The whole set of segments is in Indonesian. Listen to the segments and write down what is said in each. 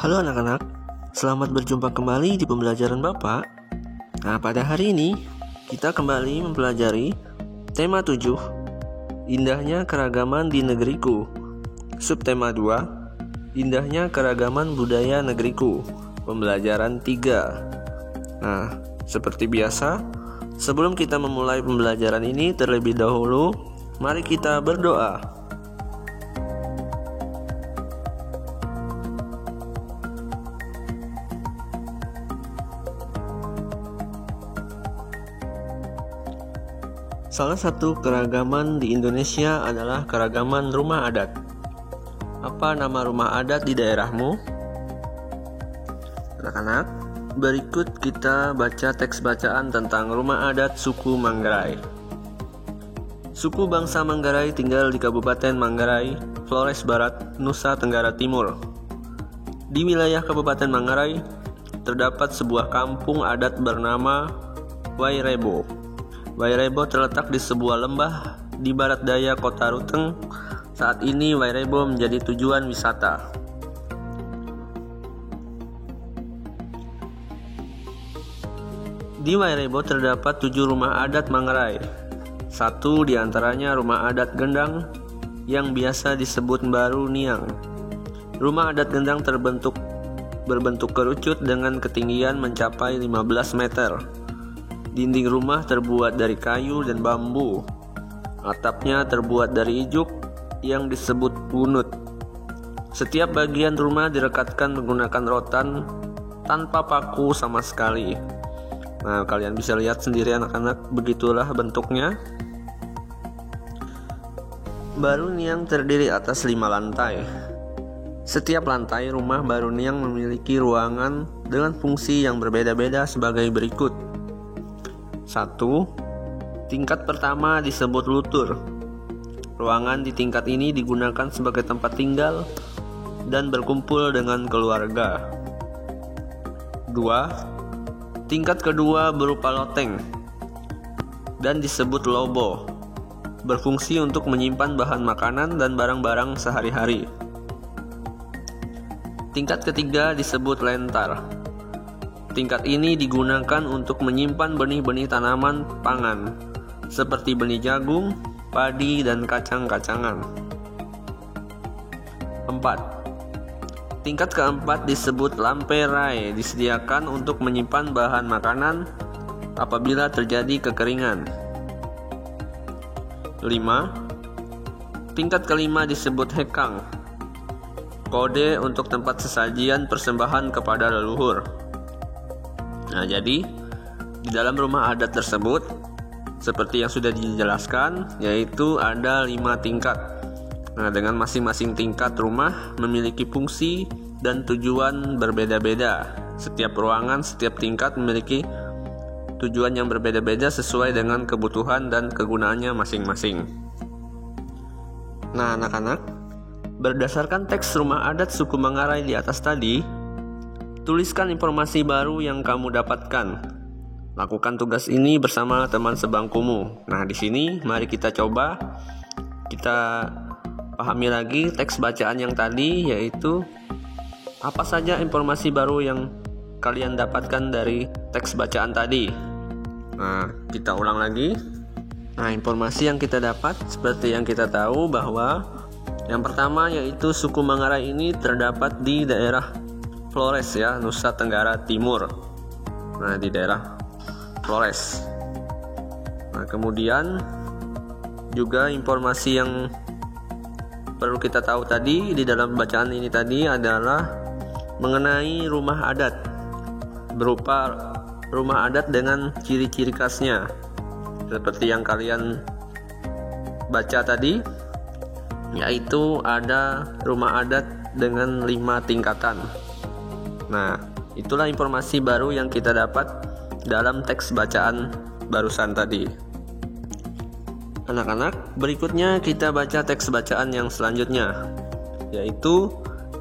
Halo anak-anak, selamat berjumpa kembali di pembelajaran Bapak. Nah, pada hari ini kita kembali mempelajari tema 7, Indahnya Keragaman di Negeriku. Subtema 2, Indahnya Keragaman Budaya Negeriku. Pembelajaran 3. Nah, seperti biasa, sebelum kita memulai pembelajaran ini terlebih dahulu, mari kita berdoa. Salah satu keragaman di Indonesia adalah keragaman rumah adat. Apa nama rumah adat di daerahmu? Anak-anak, berikut kita baca teks bacaan tentang rumah adat suku Manggarai. Suku bangsa Manggarai tinggal di Kabupaten Manggarai, Flores Barat, Nusa Tenggara Timur. Di wilayah Kabupaten Manggarai terdapat sebuah kampung adat bernama Wairebo. Wairebo terletak di sebuah lembah di barat daya kota Ruteng. Saat ini Wairebo menjadi tujuan wisata. Di Wairebo terdapat 7 rumah adat Manggarai. Satu di antaranya rumah adat Gendang yang biasa disebut Baru Niang. Rumah adat Gendang berbentuk kerucut dengan ketinggian mencapai 15 meter. Dinding rumah terbuat dari kayu dan bambu. Atapnya terbuat dari ijuk yang disebut bunut. Setiap bagian rumah direkatkan menggunakan rotan tanpa paku sama sekali. Nah, kalian bisa lihat sendiri anak-anak, begitulah bentuknya. Baru Niang terdiri atas 5 lantai. Setiap lantai rumah Baru Niang memiliki ruangan dengan fungsi yang berbeda-beda sebagai berikut. 1. Tingkat pertama disebut lutur. Ruangan di tingkat ini digunakan sebagai tempat tinggal dan berkumpul dengan keluarga. 2. Tingkat kedua berupa loteng dan disebut lobo. Berfungsi untuk menyimpan bahan makanan dan barang-barang sehari-hari. Tingkat ketiga disebut lentar. Tingkat ini digunakan untuk menyimpan benih-benih tanaman pangan seperti benih jagung, padi, dan kacang-kacangan. 4. Tingkat keempat disebut lamperai, disediakan untuk menyimpan bahan makanan apabila terjadi kekeringan. 5. Tingkat kelima disebut hekang, kode untuk tempat sesajian persembahan kepada leluhur. Nah, jadi di dalam rumah adat tersebut seperti yang sudah dijelaskan, yaitu ada 5 tingkat. Nah, dengan masing-masing tingkat rumah memiliki fungsi dan tujuan berbeda-beda. Setiap ruangan, setiap tingkat memiliki tujuan yang berbeda-beda sesuai dengan kebutuhan dan kegunaannya masing-masing. Nah, anak-anak, berdasarkan teks rumah adat suku Manggarai di atas tadi, tuliskan informasi baru yang kamu dapatkan. Lakukan tugas ini bersama teman sebangkumu. Nah, di sini mari kita coba kita pahami lagi teks bacaan yang tadi, yaitu apa saja informasi baru yang kalian dapatkan dari teks bacaan tadi. Nah, kita ulang lagi. Nah, informasi yang kita dapat seperti yang kita tahu bahwa yang pertama yaitu suku Manggarai ini terdapat di daerah Flores ya, Nusa Tenggara Timur. Nah, di daerah Flores. Nah, kemudian juga informasi yang perlu kita tahu tadi di dalam bacaan ini tadi adalah mengenai rumah adat, berupa rumah adat dengan ciri-ciri khasnya. Seperti yang kalian baca tadi, yaitu ada rumah adat dengan 5 tingkatan. Nah, itulah informasi baru yang kita dapat dalam teks bacaan barusan tadi. Anak-anak, berikutnya kita baca teks bacaan yang selanjutnya, yaitu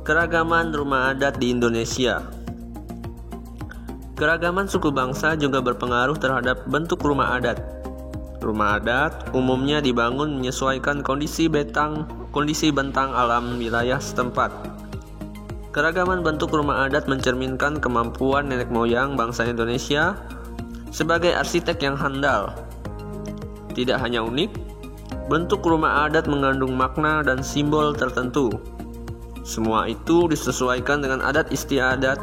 keragaman rumah adat di Indonesia. Keragaman suku bangsa juga berpengaruh terhadap bentuk rumah adat. Rumah adat umumnya dibangun menyesuaikan kondisi bentang alam wilayah setempat. Keragaman bentuk rumah adat mencerminkan kemampuan nenek moyang bangsa Indonesia sebagai arsitek yang handal. Tidak hanya unik, bentuk rumah adat mengandung makna dan simbol tertentu. Semua itu disesuaikan dengan adat istiadat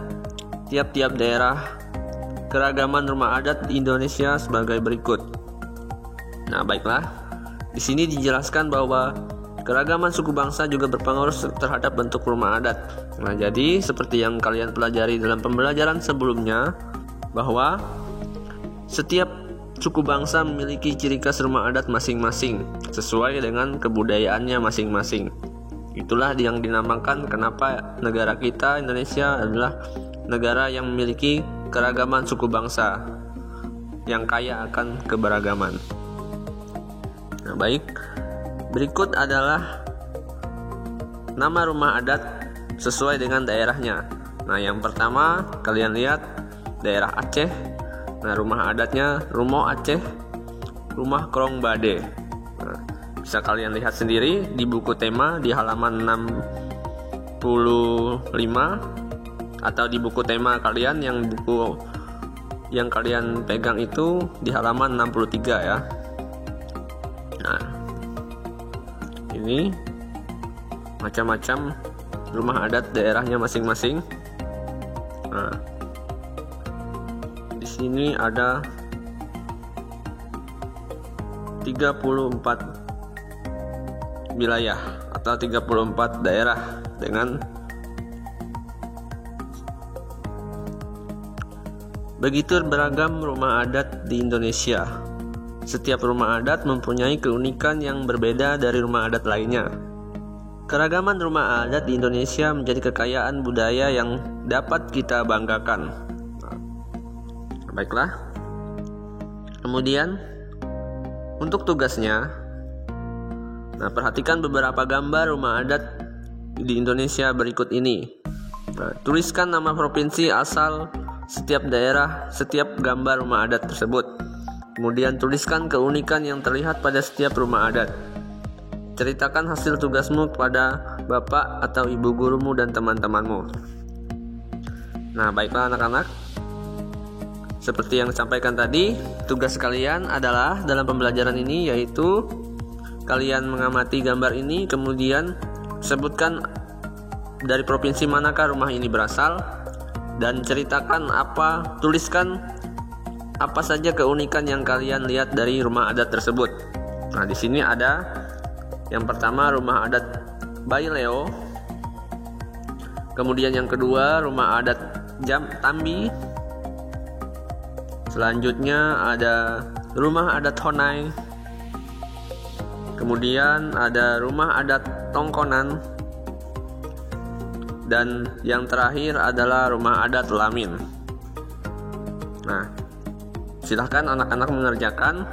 tiap-tiap daerah. Keragaman rumah adat di Indonesia sebagai berikut. Nah, baiklah. Di sini dijelaskan bahwa keragaman suku bangsa juga berpengaruh terhadap bentuk rumah adat. Nah, jadi seperti yang kalian pelajari dalam pembelajaran sebelumnya, bahwa setiap suku bangsa memiliki ciri khas rumah adat masing-masing sesuai dengan kebudayaannya masing-masing. Itulah yang dinamakan kenapa negara kita Indonesia adalah negara yang memiliki keragaman suku bangsa yang kaya akan keberagaman. Nah, baik. Berikut adalah nama rumah adat sesuai dengan daerahnya. Nah, yang pertama kalian lihat daerah Aceh. Nah, rumah adatnya Rumo Aceh, Rumah Krong Bade. Nah, bisa kalian lihat sendiri di buku tema di halaman 65 atau di buku tema kalian yang buku yang kalian pegang itu di halaman 63 ya. Nah, ini macam-macam rumah adat daerahnya masing-masing. Nah, di sini ada 34 wilayah atau 34 daerah dengan begitu beragam rumah adat di Indonesia. Setiap rumah adat mempunyai keunikan yang berbeda dari rumah adat lainnya. Keragaman rumah adat di Indonesia menjadi kekayaan budaya yang dapat kita banggakan. Baiklah. Kemudian untuk tugasnya, nah, perhatikan beberapa gambar rumah adat di Indonesia berikut ini. Nah, tuliskan nama provinsi asal setiap daerah, setiap gambar rumah adat tersebut. Kemudian tuliskan keunikan yang terlihat pada setiap rumah adat. Ceritakan hasil tugasmu kepada bapak atau ibu gurumu dan teman-temanmu. Nah, baiklah anak-anak. Seperti yang disampaikan tadi, tugas kalian adalah dalam pembelajaran ini yaitu kalian mengamati gambar ini, kemudian sebutkan dari provinsi manakah rumah ini berasal, dan tuliskan apa saja keunikan yang kalian lihat dari rumah adat tersebut. Nah, di sini ada yang pertama rumah adat Baileo, kemudian yang kedua rumah adat Tambi, selanjutnya ada rumah adat Honai, kemudian ada rumah adat Tongkonan, dan yang terakhir adalah rumah adat Lamin. Nah, silahkan anak-anak mengerjakan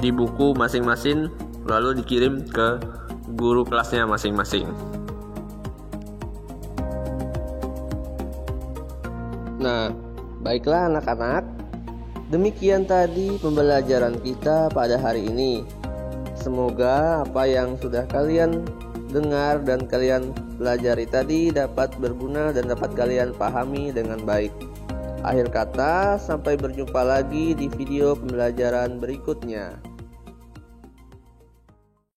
di buku masing-masing lalu dikirim ke guru kelasnya masing-masing. Nah, baiklah anak-anak, demikian tadi pembelajaran kita pada hari ini. Semoga apa yang sudah kalian dengar dan kalian pelajari tadi dapat berguna dan dapat kalian pahami dengan baik. Akhir kata, sampai berjumpa lagi di video pembelajaran berikutnya.